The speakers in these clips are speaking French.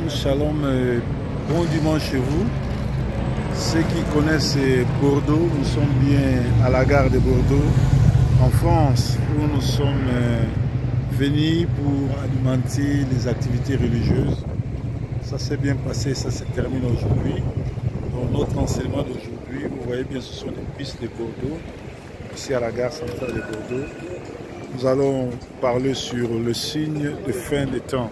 Shalom, bon dimanche chez vous. Ceux qui connaissent Bordeaux, nous sommes bien à la gare de Bordeaux, en France, où nous sommes venus pour alimenter les activités religieuses. Ça s'est bien passé, ça se termine aujourd'hui. Donc notre enseignement d'aujourd'hui, vous voyez bien, ce sont les pistes de Bordeaux, ici à la gare centrale de Bordeaux. Nous allons parler sur le signe de fin des temps.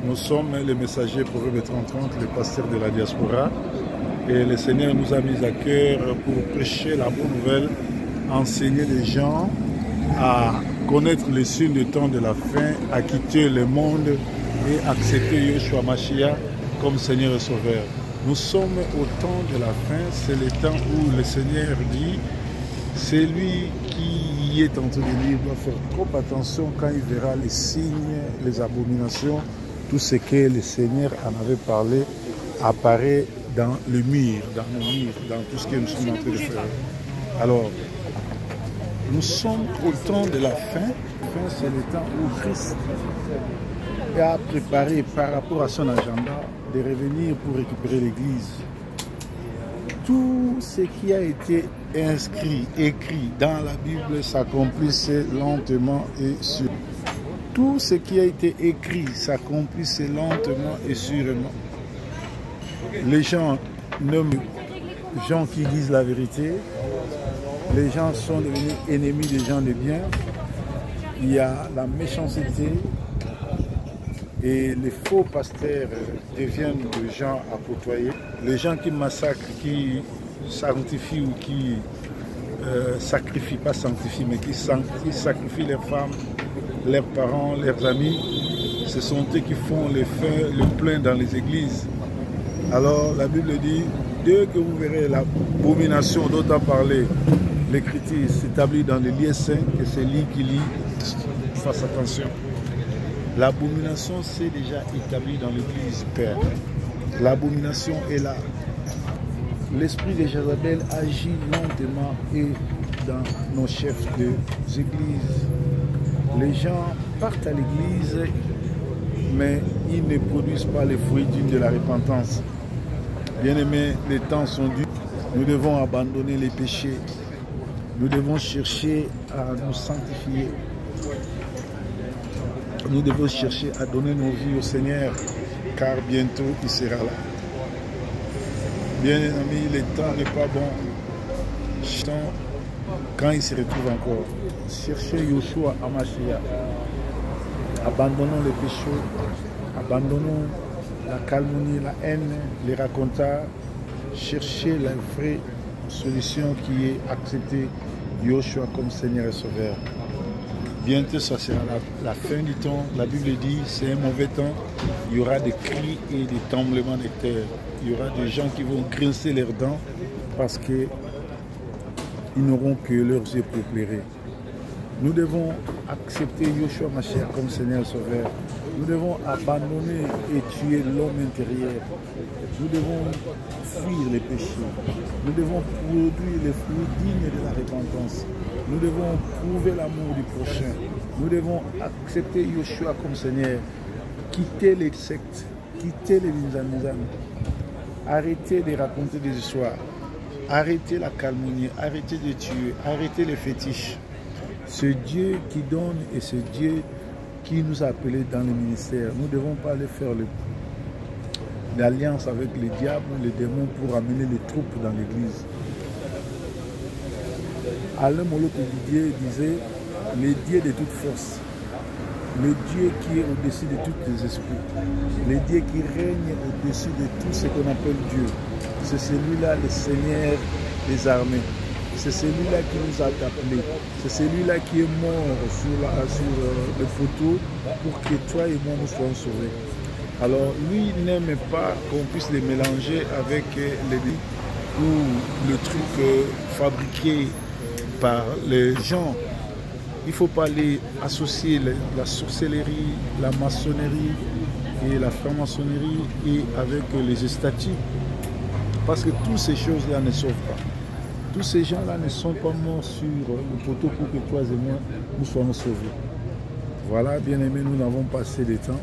Nous sommes les messagers pour le 3030, les pasteurs de la diaspora. Et le Seigneur nous a mis à cœur pour prêcher la bonne nouvelle, enseigner les gens à connaître les signes du temps de la fin, à quitter le monde et accepter Yeshua Mashiach comme Seigneur et Sauveur. Nous sommes au temps de la fin, c'est le temps où le Seigneur dit, c'est lui qui est en train de lire, doit faire trop attention quand il verra les signes, les abominations. Tout ce que le Seigneur en avait parlé apparaît dans le mur, dans tout ce que nous sommes en train de faire. Alors, nous sommes au temps de la fin. C'est le temps où Christ a préparé par rapport à son agenda de revenir pour récupérer l'Église. Tout ce qui a été inscrit, écrit dans la Bible s'accomplissait lentement et sûrement. Tout ce qui a été écrit s'accomplissait lentement et sûrement. Les gens nomment les gens qui disent la vérité. Les gens sont devenus ennemis des gens de bien. Il y a la méchanceté et les faux pasteurs deviennent des gens à côtoyer. Les gens qui massacrent, qui sanctifient ou qui sacrifient, pas sanctifient, mais qui sacrifient les femmes, leurs parents, leurs amis, ce sont eux qui font le plein dans les églises. Alors la Bible dit, dès que vous verrez l'abomination dont a parlé l'Écriture s'établit dans les lieux saints, que c'est lui qui lit, fasse attention. L'abomination s'est déjà établie dans l'Église, Père. L'abomination est là. L'esprit de Jézabel agit lentement et dans nos chefs d'église. Les gens partent à l'église, mais ils ne produisent pas les fruits dignes de la repentance. Bien-aimés, les temps sont durs. Nous devons abandonner les péchés. Nous devons chercher à nous sanctifier. Nous devons chercher à donner nos vies au Seigneur, car bientôt il sera là. Bien amis, le temps n'est pas bon. Quand il se retrouve encore, cherchez Yeshua Mashiach. Abandonnons les péchés, abandonnons la calomnie, la haine, les racontards. Cherchez la vraie solution qui est accepter Yeshua comme Seigneur et Sauveur. Bientôt, ça sera la fin du temps. La Bible dit, c'est un mauvais temps. Il y aura des cris et des tremblements de terre. Il y aura des gens qui vont grincer leurs dents parce qu'ils n'auront que leurs yeux pour pleurer. Nous devons accepter Yeshua Mashiach comme Seigneur et Sauveur. Nous devons abandonner et tuer l'homme intérieur. Nous devons fuir les péchés. Nous devons produire les fruits dignes de la repentance. Nous devons prouver l'amour du prochain. Nous devons accepter Yeshua comme Seigneur. Quitter les sectes, quitter les nizam. Arrêtez de raconter des histoires. Arrêtez la calomnie, arrêtez de tuer, arrêtez les fétiches. Ce Dieu qui donne et ce Dieu qui nous a appelés dans le ministère, nous ne devons pas aller faire l'alliance avec les diables, les démons pour amener les troupes dans l'église. Alain Moloto Didier disait, le Dieu de toute force, le Dieu qui est au-dessus de tous les esprits, le Dieu qui règne au-dessus de tout ce qu'on appelle Dieu. C'est celui-là, le Seigneur des armées. C'est celui-là qui nous a appelés. C'est celui-là qui est mort sur le poteau pour que toi et moi nous soyons sauvés. Alors lui n'aime pas qu'on puisse les mélanger avec les ou le truc fabriqué par les gens. Il ne faut pas les associer la sorcellerie, la maçonnerie et la franc-maçonnerie et avec les statues. Parce que toutes ces choses-là ne sauvent pas. Tous ces gens-là ne sont pas morts sur le poteau pour que toi et moi nous soyons sauvés. Voilà, bien-aimés, nous avons passé le temps.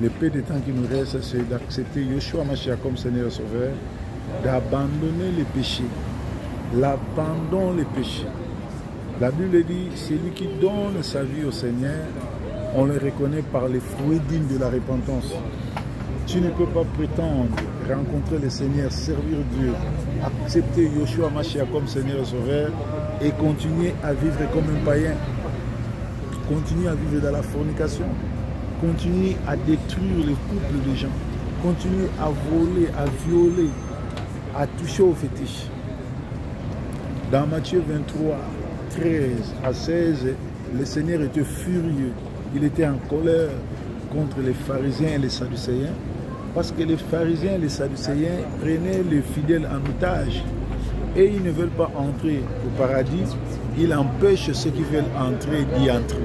Le peu de temps qui nous reste, c'est d'accepter Yeshua Mashiach comme Seigneur et Sauveur, d'abandonner les péchés. L'abandon les péchés. La Bible dit, celui qui donne sa vie au Seigneur, on le reconnaît par les fruits dignes de la repentance. Tu ne peux pas prétendre rencontrer le Seigneur, servir Dieu, accepter Yeshua Mashiach comme Seigneur et Sauveur et continuer à vivre comme un païen. Continuer à vivre dans la fornication. Continuer à détruire les couples des gens. Continuer à voler, à violer, à toucher aux fétiches. Dans Matthieu 23, 13 à 16, le Seigneur était furieux. Il était en colère contre les pharisiens et les sadducéens. Parce que les pharisiens et les sadducéens prenaient les fidèles en otage. Et ils ne veulent pas entrer au paradis. Ils empêchent ceux qui veulent entrer d'y entrer.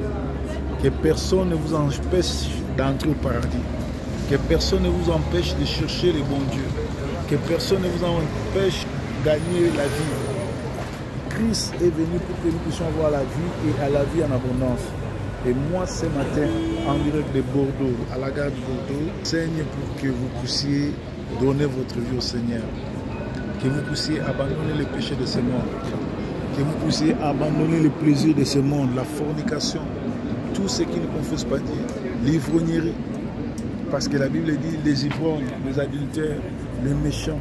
Que personne ne vous empêche d'entrer au paradis. Que personne ne vous empêche de chercher le bon Dieu. Que personne ne vous empêche de gagner la vie. Christ est venu pour que nous puissions avoir la vie et à la vie en abondance. Et moi, ce matin, en direct de Bordeaux, à la gare de Bordeaux, saigne pour que vous puissiez donner votre vie au Seigneur. Que vous puissiez abandonner les péchés de ce monde. Que vous puissiez abandonner les plaisirs de ce monde, la fornication, tout ce qui ne confesse pas Dieu, l'ivrognerie. Parce que la Bible dit les ivrognes, les adultères, les méchants,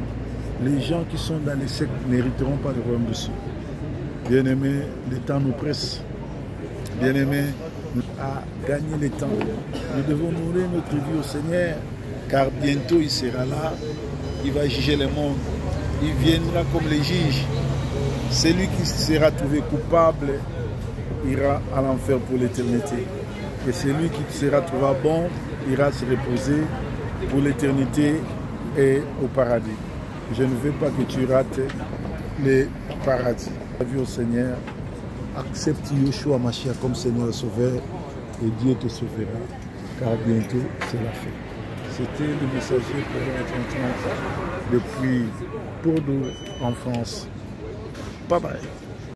les gens qui sont dans les sectes n'hériteront pas le royaume de Dieu. Bien-aimés, le temps nous presse. Bien-aimés, à gagner le temps. Nous devons nourrir notre vie au Seigneur, car bientôt il sera là, il va juger le monde. Il viendra comme les juges. Celui qui sera trouvé coupable ira à l'enfer pour l'éternité. Et celui qui sera trouvé bon ira se reposer pour l'éternité et au paradis. Je ne veux pas que tu rates le paradis. La vie au Seigneur, accepte Yeshua Mashiach comme Seigneur et Sauveur et Dieu te sauvera, car bientôt c'est la fin. C'était le messager pour notre depuis Bordeaux en France. Bye bye.